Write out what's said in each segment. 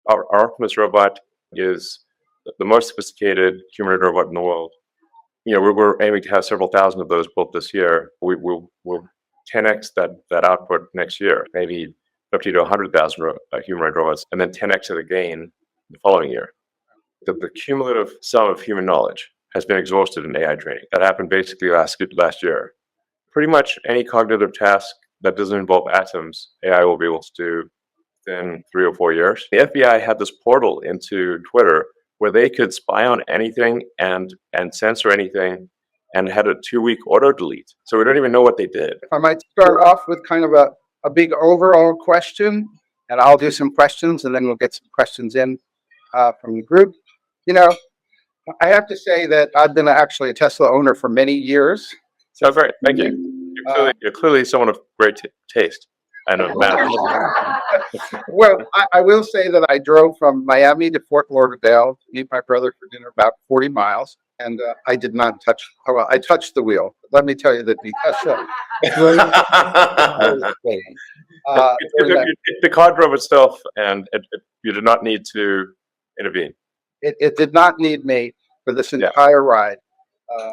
Our Optimus robot is the most sophisticated humanoid robot in the world. We're aiming to have several thousand of those built this year. We'll 10x that output next year, maybe 50 to 100,000 humanoid robots, and then 10x it again the following year. The cumulative sum of human knowledge has been exhausted in AI training. That happened basically last year. Pretty much any cognitive task that doesn't involve atoms, AI will be able to do within 3 or 4 years. The FBI had this portal into Twitter where they could spy on anything and censor anything, and had a 2-week auto delete. So we don't even know what they did. I might start off with kind of a big overall question, and I'll do some questions, and then we'll get some questions in from the group. I have to say that I've been actually a Tesla owner for many years. So great, thank you. You're clearly someone of great taste. I know. Well, I will say that I drove from Miami to Fort Lauderdale to meet my brother for dinner, about 40 miles, and I did not touch. Well, I touched the wheel. Let me tell you that the Tesla. The car drove itself, and you did not need to intervene. It did not need me for this entire ride.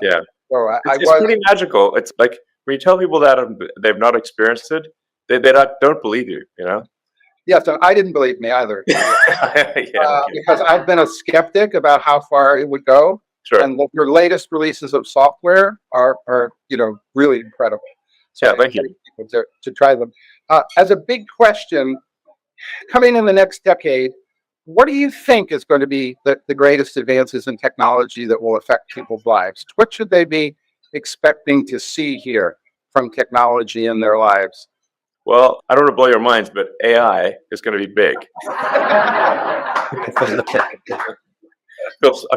Yeah. So it's pretty magical. It's like when you tell people that they've not experienced it, they don't believe you. Yes, and I didn't believe me either. Because I've been a skeptic about how far it would go. Sure. And your latest releases of software are really incredible. So thank you. People to try them. As a big question, coming in the next decade, what do you think is going to be the greatest advances in technology that will affect people's lives? What should they be expecting to see here from technology in their lives? Well, I don't want to blow your minds, but AI is going to be big. I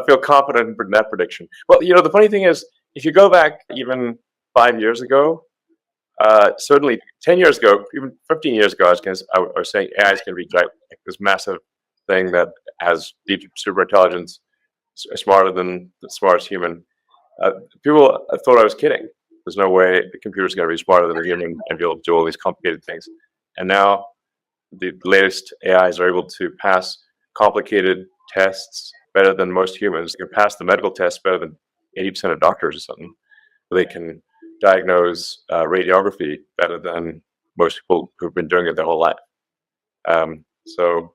feel confident in that prediction. Well, the funny thing is, if you go back even 5 years ago, certainly 10 years ago, even 15 years ago, I was saying AI is going to be like this massive thing that has deep super intelligence, smarter than the smartest human. People thought I was kidding. There's no way the computer's going to be smarter than a human and be able to do all these complicated things. And now the latest AIs are able to pass complicated tests better than most humans. They can pass the medical test better than 80% of doctors or something. They can diagnose radiography better than most people who've been doing it their whole life. So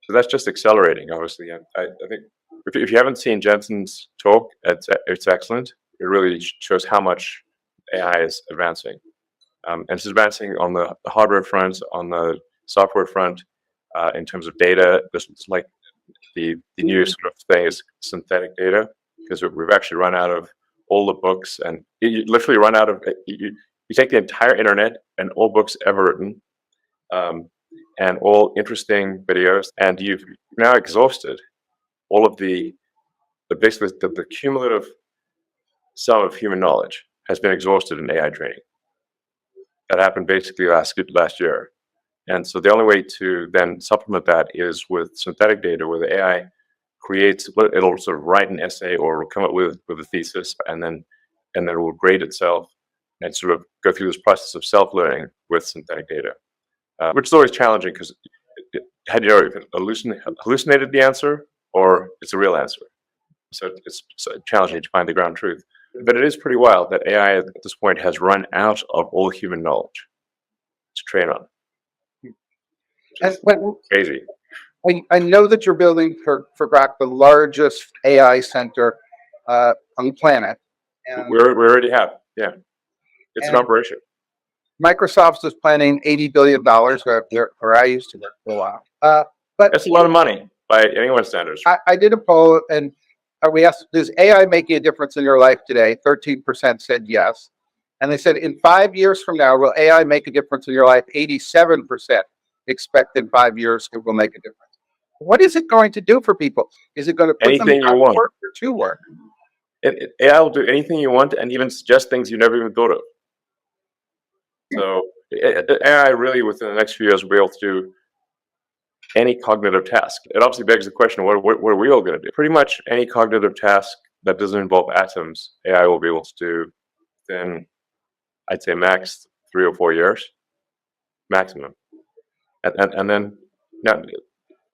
that's just accelerating, obviously. And I think if you haven't seen Jensen's talk, it's excellent. It really shows how much AI is advancing. And it's advancing on the hardware front, on the software front, in terms of data. This is like the new sort of thing is synthetic data, because we've actually run out of all the books, and you literally run out of, you take the entire internet and all books ever written, and all interesting videos, and you've now exhausted all of basically the cumulative sum of human knowledge has been exhausted in AI training. That happened basically last year. And so the only way to then supplement that is with synthetic data, where the AI it'll sort of write an essay or it'll come up with a thesis, and then it will grade itself and sort of go through this process of self-learning with synthetic data, which is always challenging, because had if it hallucinated the answer or it's a real answer. So it's challenging to find the ground truth. But it is pretty wild that AI at this point has run out of all human knowledge to train on. Crazy. I know that you're building for Grok the largest AI center on the planet. And we already have, yeah. It's an operation. Microsoft is planning $80 billion, where I used to work for a while. But that's a lot of money by anyone's standards. I did a poll, and we asked, does AI making a difference in your life today? 13% said yes. And they said, in 5 years from now, will AI make a difference in your life? 87% expect in 5 years it will make a difference. What is it going to do for people? Is it going to put anything them you want, work or to work? AI will do anything you want, and even suggest things you never even thought of. So AI really, within the next few years, will be able to do any cognitive task. It obviously begs the question, what are we all going to do? Pretty much any cognitive task that doesn't involve atoms, AI will be able to do within, I'd say, max 3 or 4 years, maximum. And then, now,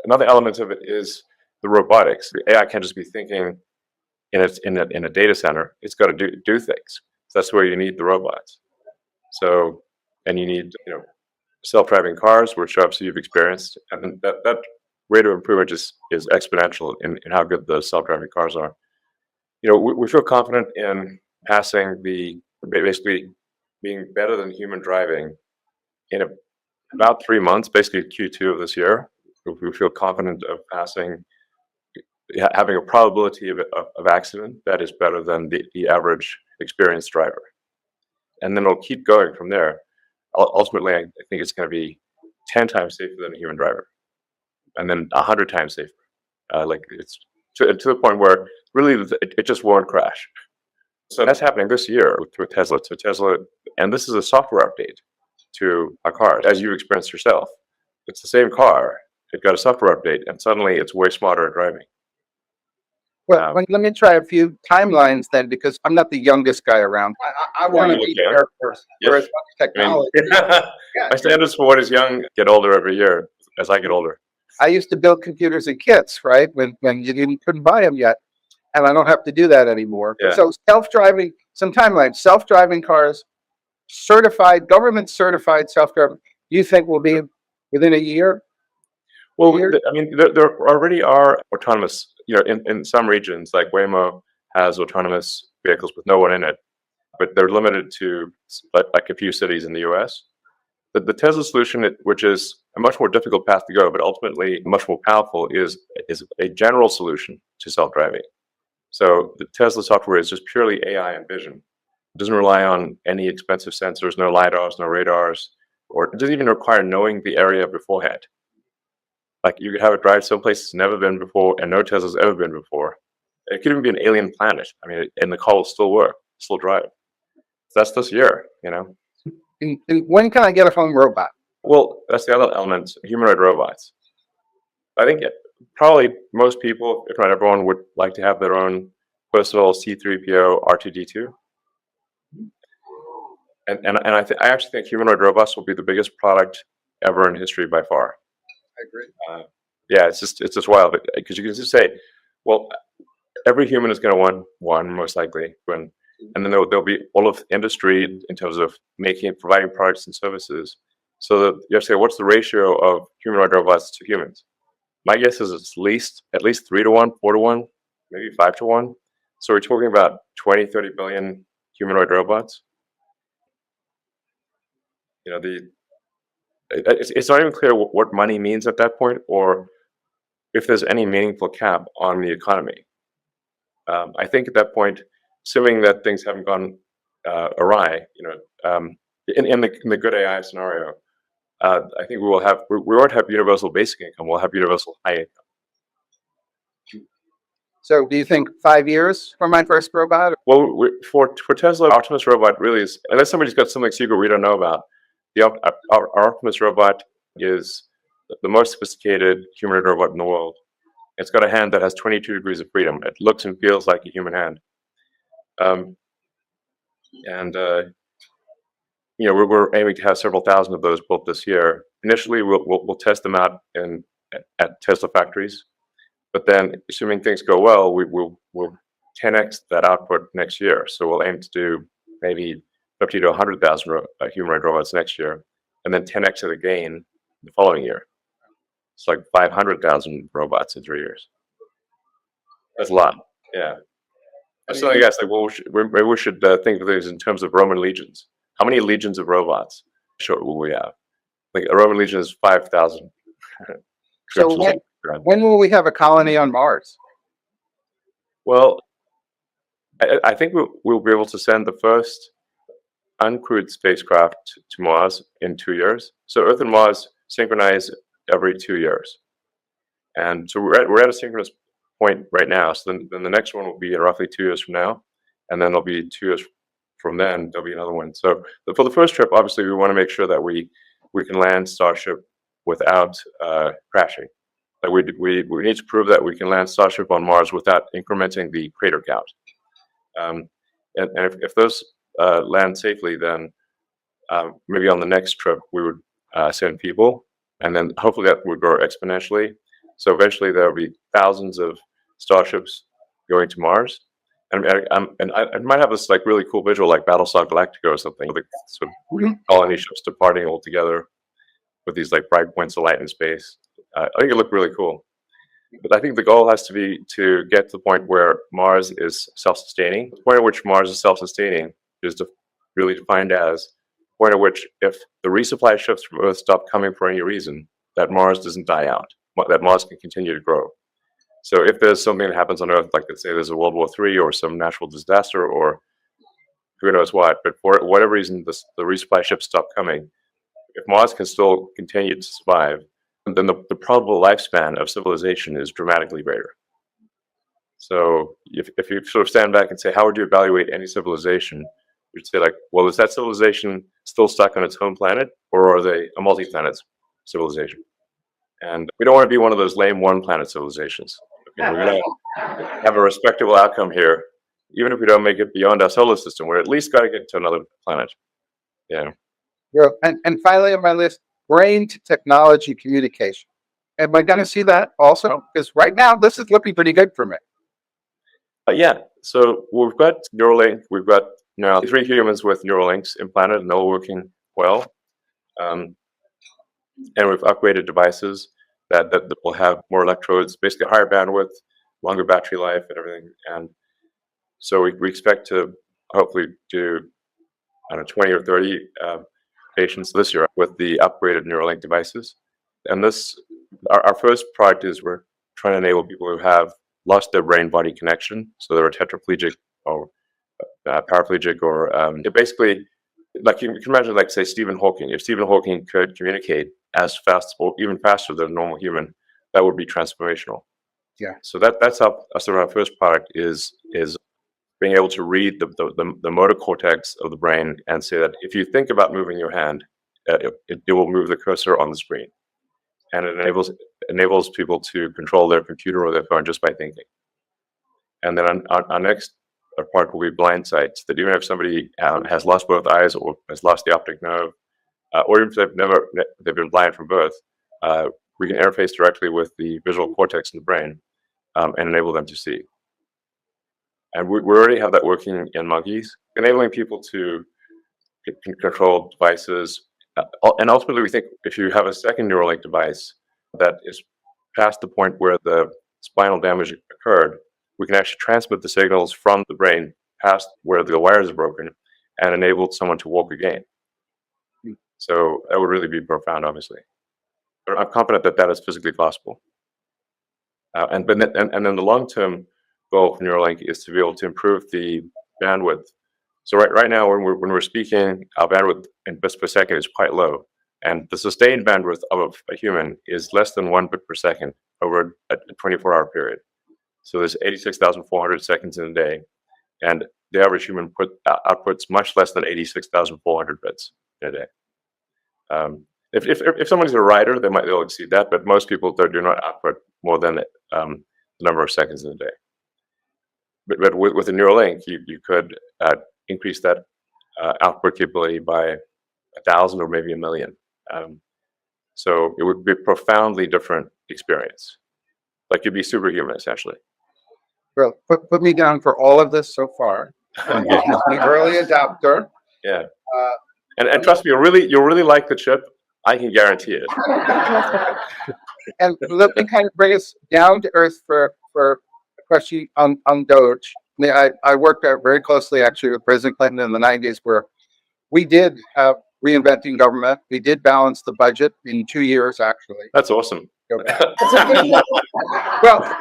another element of it is the robotics. The AI can't just be thinking in a data center. It's got to do things. So that's where you need the robots. So, and you need, self-driving cars, which obviously you've experienced, and that rate of improvement is exponential in how good the self-driving cars are. We feel confident in passing basically being better than human driving in about 3 months, basically Q2 of this year. We feel confident of passing, having a probability of accident that is better than the average experienced driver. And then it'll keep going from there. Ultimately, I think it's going to be 10 times safer than a human driver, and then 100 times safer. Like it's to the point where really it just won't crash. So that's happening this year with Tesla. So Tesla, and this is a software update to a car, as you experienced yourself. It's the same car. It got a software update, and suddenly it's way smarter at driving. Well, let me try a few timelines then, because I'm not the youngest guy around. I want to be there first. Whereas technology. My standards for what is young get older every year as I get older. I used to build computers in kits, right? When you couldn't buy them yet. And I don't have to do that anymore. Yeah. So some timelines, self-driving cars, government certified self-driving, you think will be within a year? Well, I mean, there already are autonomous, in some regions, like Waymo has autonomous vehicles with no one in it, but they're limited to like a few cities in the US. The Tesla solution, which is a much more difficult path to go, but ultimately much more powerful, is a general solution to self-driving. So the Tesla software is just purely AI and vision. It doesn't rely on any expensive sensors, no LiDARs, no radars, or it doesn't even require knowing the area beforehand. Like you could have it drive someplace it's never been before and no Tesla's ever been before. It could even be an alien planet. I mean, and the car will still work, still drive. So that's this year, And when can I get a home robot? Well, that's the other element, humanoid robots. I think probably most people, if not everyone, would like to have their own personal C-3PO R2-D2. And I actually think humanoid robots will be the biggest product ever in history by far. I agree. Yeah, it's just wild, because you can just say, well, every human is going to want one, most likely, and then there'll be all of industry in terms of providing products and services. So that you have to say, what's the ratio of humanoid robots to humans? My guess is it's at least 3 to 1, 4 to 1, maybe 5 to 1. So we're talking about 20, 30 billion humanoid robots. It's not even clear what money means at that point, or if there's any meaningful cap on the economy. I think at that point, assuming that things haven't gone awry, in the good AI scenario, I think we won't have universal basic income. We'll have universal high income. So do you think 5 years for my first robot? Well, for Tesla, Optimus robot really is, unless somebody's got something secret we don't know about, our Optimus robot is the most sophisticated humanoid robot in the world. It's got a hand that has 22 degrees of freedom. It looks and feels like a human hand. We're aiming to have several thousand of those built this year. Initially, we'll test them out at Tesla factories, but then, assuming things go well, we'll 10x that output next year. So we'll aim to do maybe 50 to 100,000 humanoid robots next year, and then 10x it again the following year. It's like 500,000 robots in 3 years. That's a lot. Yeah. I was telling you guys, like, well, maybe we should think of these in terms of Roman legions. How many legions of robots will we have? Like a Roman legion is 5,000. So when will we have a colony on Mars? Well, I think we'll be able to send the first uncrewed spacecraft to Mars in 2 years. So Earth and Mars synchronize every 2 years. And so we're at a synchronous point right now. So then the next one will be roughly 2 years from now. And then there'll be 2 years from then, there'll be another one. So for the first trip, obviously, we want to make sure that we can land Starship without crashing. Like we need to prove that we can land Starship on Mars without incrementing the crater count. And if those land safely, then maybe on the next trip we would send people, and then hopefully that would grow exponentially. So eventually there will be thousands of starships going to Mars. And I might have this like really cool visual like Battlestar Galactica or something, like sort of colony ships departing all together with these like bright points of light in space. I think it looked really cool. But I think the goal has to be to get to the point where Mars is self-sustaining. The point at which Mars is self-sustaining is really defined as the point at which if the resupply ships from Earth stop coming for any reason, that Mars doesn't die out, that Mars can continue to grow. So if there's something that happens on Earth, like let's say there's a World War III or some natural disaster or who knows what, but for whatever reason the resupply ships stop coming, if Mars can still continue to survive, then the probable lifespan of civilization is dramatically greater. So if you sort of stand back and say, how would you evaluate any civilization? You'd say like, well, is that civilization still stuck on its home planet, or are they a multi-planet civilization? And we don't want to be one of those lame one-planet civilizations. Okay, we're going to have a respectable outcome here, even if we don't make it beyond our solar system. We're at least got to get to another planet. Yeah. And finally on my list, brain to technology communication. Am I going to see that also? Because right now, this is looking pretty good for me. Yeah. So we've got Neuralink. We've got now 3 humans with Neuralinks implanted, and they're all working well. And we've upgraded devices that will have more electrodes, basically higher bandwidth, longer battery life, and everything. And so we expect to hopefully do, I don't know, 20 or 30 patients this year with the upgraded Neuralink devices. And our first product is we're trying to enable people who have lost their brain-body connection, so they're tetraplegic or paraplegic, or basically, like you can imagine, like say Stephen Hawking. If Stephen Hawking could communicate as fast or even faster than a normal human, that would be transformational. Yeah. So that's our first product is being able to read the motor cortex of the brain and say that if you think about moving your hand, it will move the cursor on the screen, and it enables people to control their computer or their phone just by thinking. And then our next part will be blind sight, that even if somebody has lost both eyes or has lost the optic nerve, or even if they've been blind from birth, we can interface directly with the visual cortex in the brain and enable them to see. And we already have that working in monkeys, enabling people to control devices. And ultimately, we think if you have a second Neuralink device that is past the point where the spinal damage occurred, we can actually transmit the signals from the brain past where the wires are broken and enable someone to walk again. So that would really be profound, obviously. But I'm confident that that is physically possible. And then the long-term goal for Neuralink is to be able to improve the bandwidth. So right now, when we're speaking, our bandwidth in bits per second is quite low, and the sustained bandwidth of a human is less than 1 bit per second over a 24-hour period. So there's 86,400 seconds in a day, and the average human outputs much less than 86,400 bits in a day. If somebody's a writer, they'll exceed that, but most people do not output more than the number of seconds in a day. But with a Neuralink, you could increase that output capability by 1,000 or maybe 1 million. So it would be a profoundly different experience. Like you'd be superhuman, essentially. Well, put me down for all of this so far. I'm an early adopter. Yeah. And trust me, you'll really like the chip. I can guarantee it. And let me kind of bring us down to earth for a question on Doge. I worked very closely actually with President Clinton in the 90s, where we did reinventing government. We did balance the budget in 2 years, actually. That's awesome. Well,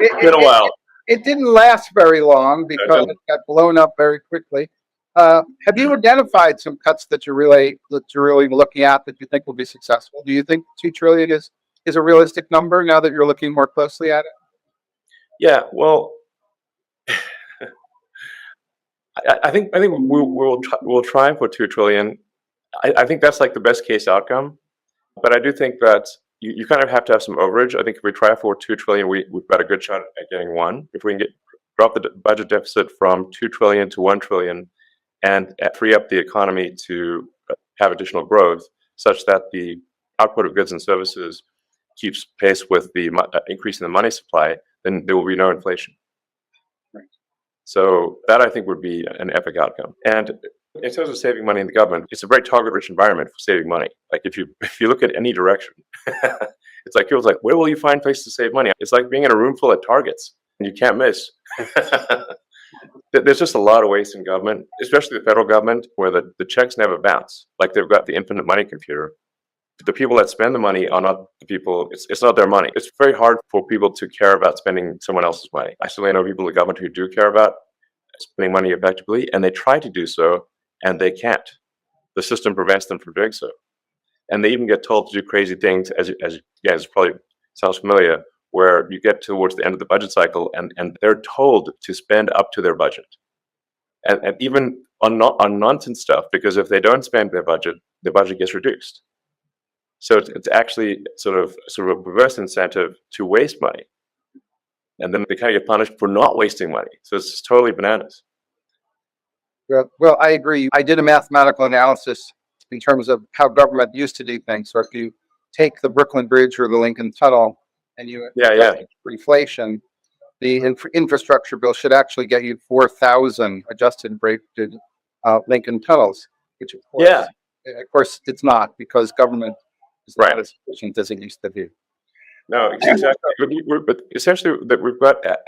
It's been a while. It didn't last very long because it got blown up very quickly. Have you identified some cuts that you're really looking at that you think will be successful? Do you think $2 trillion is a realistic number now that you're looking more closely at it? Yeah, well, I think we'll try for $2 trillion. I think that's like the best case outcome, but I do think that you kind of have to have some overage. I think if we try for $2 trillion, we've got a good shot at getting one. If we can drop the budget deficit from $2 trillion to $1 trillion and free up the economy to have additional growth, such that the output of goods and services keeps pace with the increase in the money supply, then there will be no inflation. Right. So that, I think, would be an epic outcome. And in terms of saving money in the government, it's a very target-rich environment for saving money. Like if you look at any direction, it's like people's like, where will you find places to save money? It's like being in a room full of targets and you can't miss. There's just a lot of waste in government, especially the federal government, where the checks never bounce. Like they've got the infinite money computer. The people that spend the money are not the people, it's not their money. It's very hard for people to care about spending someone else's money. I still know people in the government who do care about spending money effectively, and they try to do so, and they can't. The system prevents them from doing so. And they even get told to do crazy things, as you guys probably sounds familiar, where you get towards the end of the budget cycle and they're told to spend up to their budget. And even on nonsense stuff, because if they don't spend their budget, the budget gets reduced. So it's actually sort of a reverse incentive to waste money. And then they kind of get punished for not wasting money. So it's just totally bananas. Well, I agree. I did a mathematical analysis in terms of how government used to do things. So if you take the Brooklyn Bridge or the Lincoln Tunnel and you inflation, the infrastructure bill should actually get you 4,000 adjusted Lincoln tunnels, which of course it's not, because government is not as efficient as it used to be. No, exactly. But essentially, that we've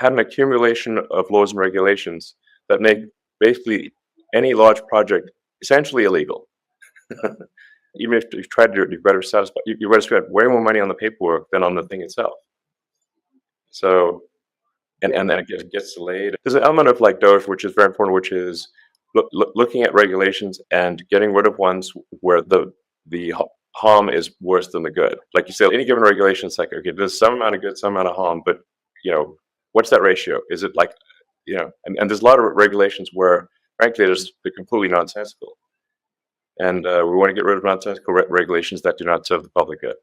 had an accumulation of laws and regulations that make basically any large project essentially illegal. Even if you try to do it, you've got to spend way more money on the paperwork than on the thing itself. So, and then it gets delayed. There's an element of like DOGE, which is very important, which is looking at regulations and getting rid of ones where the harm is worse than the good. Like you said, any given regulation, it's like, okay, there's some amount of good, some amount of harm, but what's that ratio? Is it like, and there's a lot of regulations where, frankly, they're completely nonsensical. And we want to get rid of nonsensical regulations that do not serve the public good.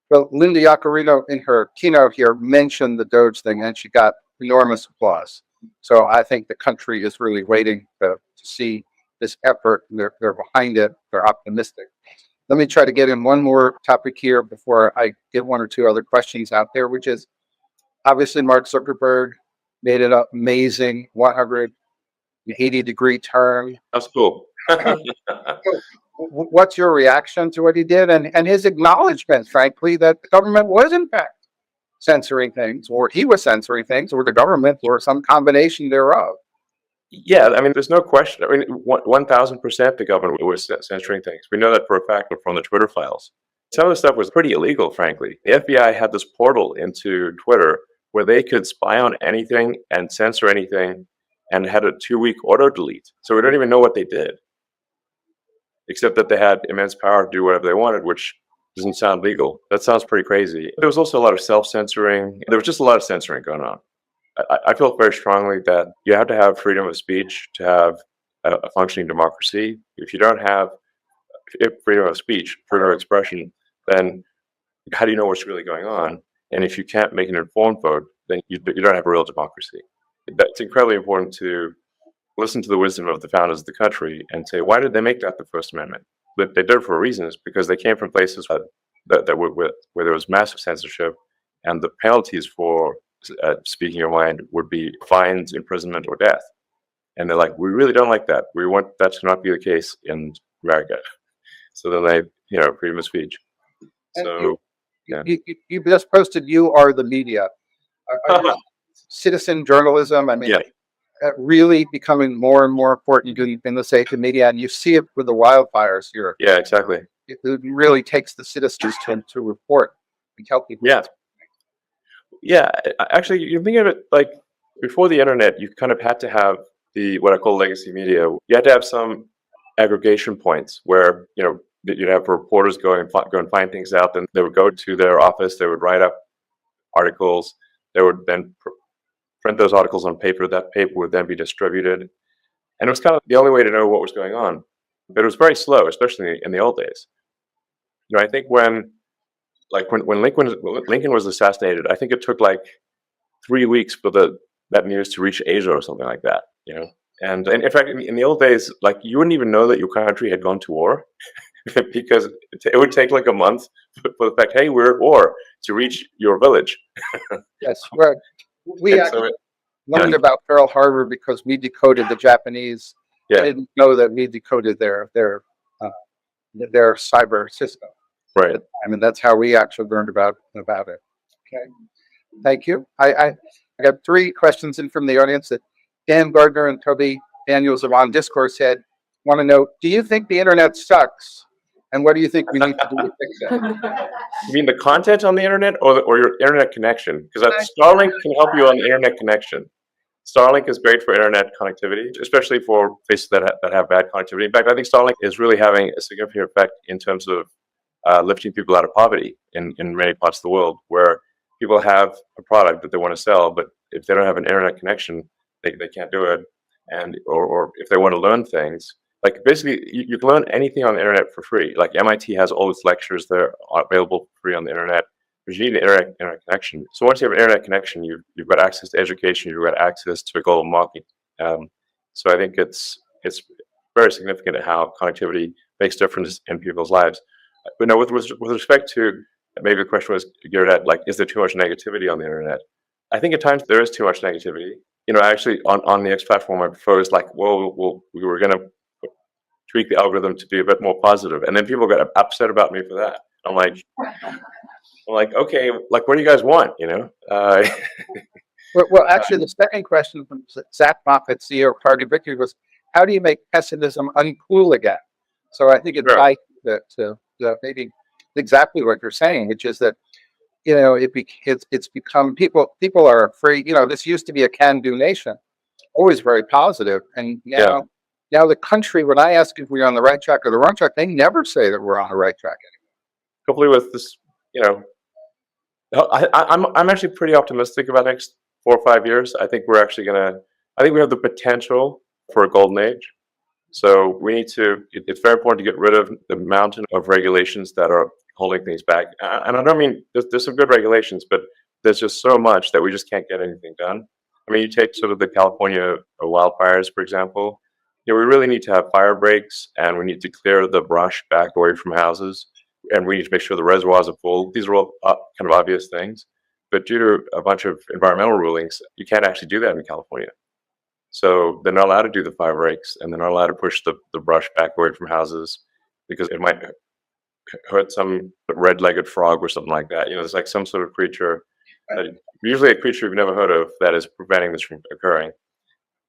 Well, Linda Yaccarino in her keynote here mentioned the DOGE thing, and she got enormous applause. So I think the country is really waiting to see this effort. They're behind it. They're optimistic. Let me try to get in one more topic here before I get one or two other questions out there, which is obviously Mark Zuckerberg made an amazing 180-degree turn. That's cool. What's your reaction to what he did and his acknowledgement, frankly, that the government was in fact censoring things, or he was censoring things, or the government, or some combination thereof? Yeah, I mean, there's no question. I mean, 1,000% the government was censoring things. We know that for a fact from the Twitter files. Some of the stuff was pretty illegal, frankly. The FBI had this portal into Twitter where they could spy on anything and censor anything, and had a 2-week auto delete. So we don't even know what they did, except that they had immense power to do whatever they wanted, which doesn't sound legal. That sounds pretty crazy. There was also a lot of self-censoring. There was just a lot of censoring going on. I feel very strongly that you have to have freedom of speech to have a functioning democracy. If you don't have freedom of speech, freedom of expression, then how do you know what's really going on? And if you can't make an informed vote, then you don't have a real democracy. It's incredibly important to listen to the wisdom of the founders of the country and say, why did they make that the First Amendment? But they did it for reasons, because they came from places where there was massive censorship, and the penalties for speaking your mind would be fines, imprisonment, or death. And they're like, we really don't like that. We want that to not be the case in America. So then they, freedom of speech. So, you just posted, you are the media. Citizen journalism, I mean, really becoming more and more important in the sake of media, and you see it with the wildfires here. Yeah, exactly. It really takes the citizens to report and tell people. Yeah, actually, you think of it like before the internet, you kind of had to have what I call legacy media. You had to have some aggregation points where, you'd have reporters go and find things out. Then they would go to their office, they would write up articles, they would then print those articles on paper. That paper would then be distributed. And it was kind of the only way to know what was going on. But it was very slow, especially in the old days. I think when Lincoln was assassinated, I think it took like 3 weeks for that news to reach Asia or something like that, And in fact, in the old days, like you wouldn't even know that your country had gone to war because it would take like a month for the fact, hey, we're at war, to reach your village. Yes, we actually learned about Pearl Harbor because we decoded the Japanese. Yeah. Didn't know that we decoded their cyber system. Right. I mean, that's how we actually learned about it. Okay, thank you. I got 3 questions in from the audience that Dan Gardner and Toby Daniels of On Discourse said, want to know, do you think the internet sucks? And what do you think we need to do to fix it? You mean the content on the internet or your internet connection? Because Starlink can help you on the internet connection. Starlink is great for internet connectivity, especially for places that have bad connectivity. In fact, I think Starlink is really having a significant effect in terms of lifting people out of poverty in many parts of the world, where people have a product that they want to sell, but if they don't have an internet connection, they can't do it. And or if they want to learn things, like basically you can learn anything on the internet for free. Like MIT has all its lectures that are available for free on the internet. But you need an internet connection. So once you have an internet connection, you've got access to education, you've got access to a global market. So I think it's very significant how connectivity makes difference in people's lives. But no, with respect to, maybe the question was geared at, like, is there too much negativity on the internet? I think at times there is too much negativity. Actually on the X platform, I proposed, like, well, we were going to tweak the algorithm to be a bit more positive, and then people got upset about me for that. I'm like, okay, like, what do you guys want? Well, actually, the second question from Zach Moffat, CEO of Target Victory, was, how do you make pessimism uncool again? So I think it ties to maybe exactly what you're saying, which is that it's become people are afraid. This used to be a can-do nation, always very positive, and now the country, when I ask if we're on the right track or the wrong track, they never say that we're on the right track anymore. Coupled with this, I'm actually pretty optimistic about the next 4 or 5 years. I think we have the potential for a golden age. So we need to, it's very important to get rid of the mountain of regulations that are holding things back. And I don't mean, there's some good regulations, but there's just so much that we just can't get anything done. I mean, you take sort of the California wildfires, for example. We really need to have fire breaks, and we need to clear the brush back away from houses, and we need to make sure the reservoirs are full. These are all kind of obvious things, but due to a bunch of environmental rulings, you can't actually do that in California. So they're not allowed to do the fire breaks, and they're not allowed to push the brush back away from houses because it might hurt some red-legged frog or something like that. There's like some sort of creature, usually a creature you've never heard of, that is preventing this from occurring.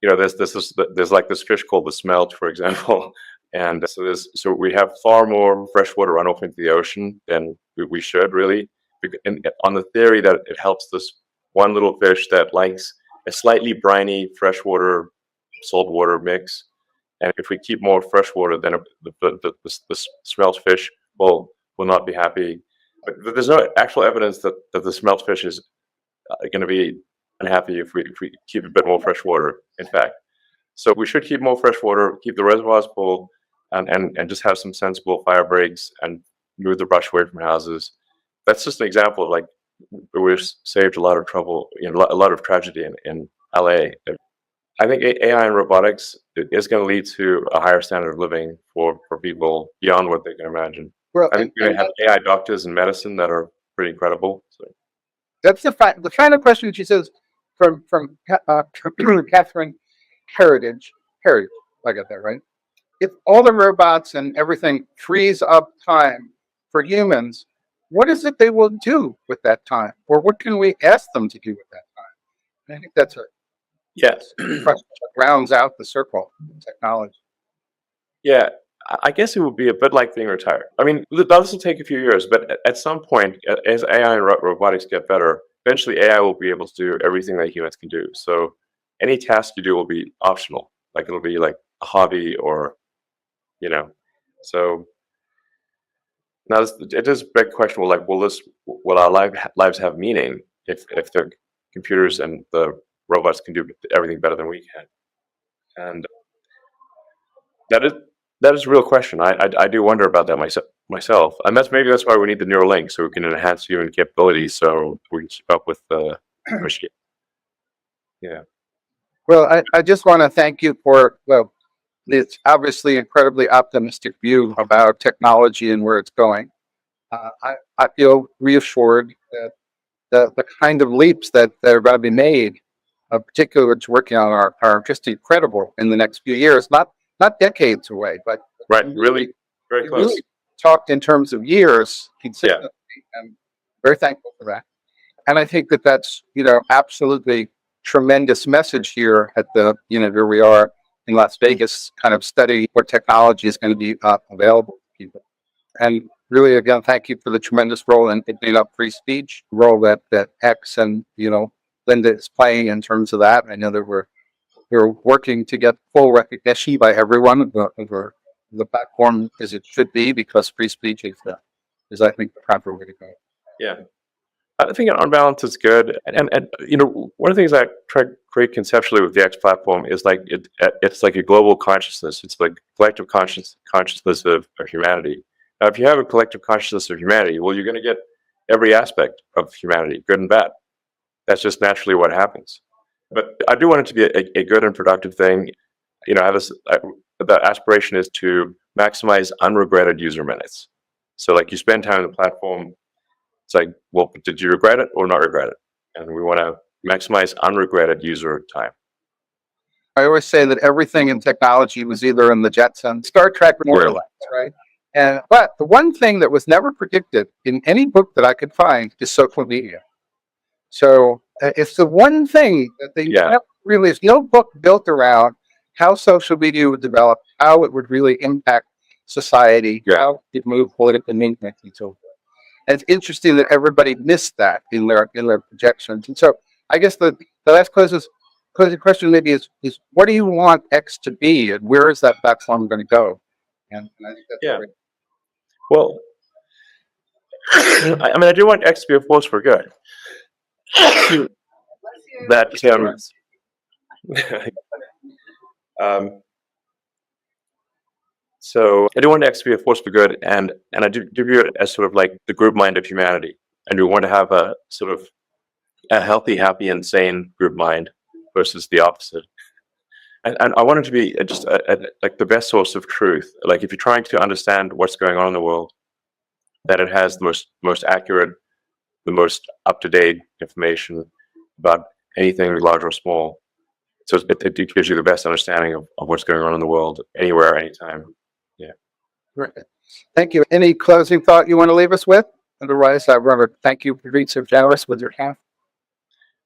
There's like this fish called the smelt, for example, and so we have far more freshwater runoff into the ocean than we should, really, on the theory that it helps this one little fish that likes a slightly briny freshwater saltwater mix. And if we keep more freshwater, then the smelt fish will not be happy. But there's no actual evidence that the smelt fish is going to be unhappy if we keep a bit more fresh water, in fact. So we should keep more fresh water, keep the reservoirs full, and just have some sensible fire breaks and move the brush away from houses. That's just an example of, like, we've saved a lot of trouble, a lot of tragedy in LA. I think AI and robotics is going to lead to a higher standard of living for people beyond what they can imagine. Well, I think we're going to have AI doctors in medicine that are pretty incredible. So. That's the final question. She says from Catherine Heritage. I got that right. If all the robots and everything frees up time for humans, what is it they will do with that time, or what can we ask them to do with that time? And I think that's question that rounds out the circle of technology. Yeah, I guess it would be a bit like being retired. I mean, this will take a few years, but at some point, as AI and robotics get better, eventually AI will be able to do everything that humans can do. So any task you do will be optional. Like, it'll be like a hobby, or, so now it is a big question. Well, like, will our lives have meaning if the computers and the robots can do everything better than we can? And that is a real question. I do wonder about that myself, and that's why we need the Neuralink, so we can enhance human capabilities, so we can keep up with the machine. Yeah. Well, I just want to thank you for it's obviously incredibly optimistic view about technology and where it's going. I feel reassured that the kind of leaps that are going to be made, particularly what's working on, are just incredible in the next few years. Not decades away, but Right, really, very close. really talked in terms of years consistently. I'm very thankful for that. And I think that's, absolutely tremendous message here at the, where we are in Las Vegas, kind of study what technology is going to be available to people. And really, again, thank you for the tremendous role in opening up free speech, role that X and, Linda is playing in terms of that. I know that we're working to get full recognition by everyone of the platform as it should be, because free speech is I think, the proper way to go. Yeah. I think on balance it's good, and one of the things I try to create conceptually with the X platform is like it's like a global consciousness. It's like collective consciousness of humanity. Now, if you have a collective consciousness of humanity, well, you're going to get every aspect of humanity, good and bad. That's just naturally what happens. But I do want it to be a good and productive thing. I have the aspiration is to maximize unregretted user minutes. So, like, you spend time on the platform. It's like, well, did you regret it or not regret it? And we want to maximize unregretted user time. I always say that everything in technology was either in the Jetsons, Star Trek, or more or less, right? But the one thing that was never predicted in any book that I could find is social media. So it's the one thing that they never really, there's no book built around how social media would develop, how it would really impact society, how it moved politically, and so forth. And it's interesting that everybody missed that in their projections. And so I guess the last closing question maybe is what do you want X to be, and where is that platform going to go? And I think that's great. Well, I do want X to be a force for good. So I do want X to be a force for good, and I do view it as sort of like the group mind of humanity. And we want to have a sort of a healthy, happy, and sane group mind versus the opposite. And I want it to be just like the best source of truth. Like, if you're trying to understand what's going on in the world, that it has the most accurate, the most up-to-date information about anything large or small. So it gives you the best understanding of what's going on in the world, anywhere, anytime. Yeah. Great. Thank you. Any closing thought you want to leave us with? Otherwise, I want to thank you for being so generous with your time.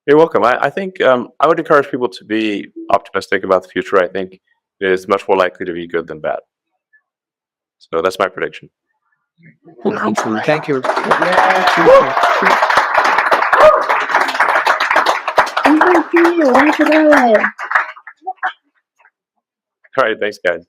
You're welcome. I think I would encourage people to be optimistic about the future. I think it is much more likely to be good than bad. So that's my prediction. Thank you. All right, thanks, guys.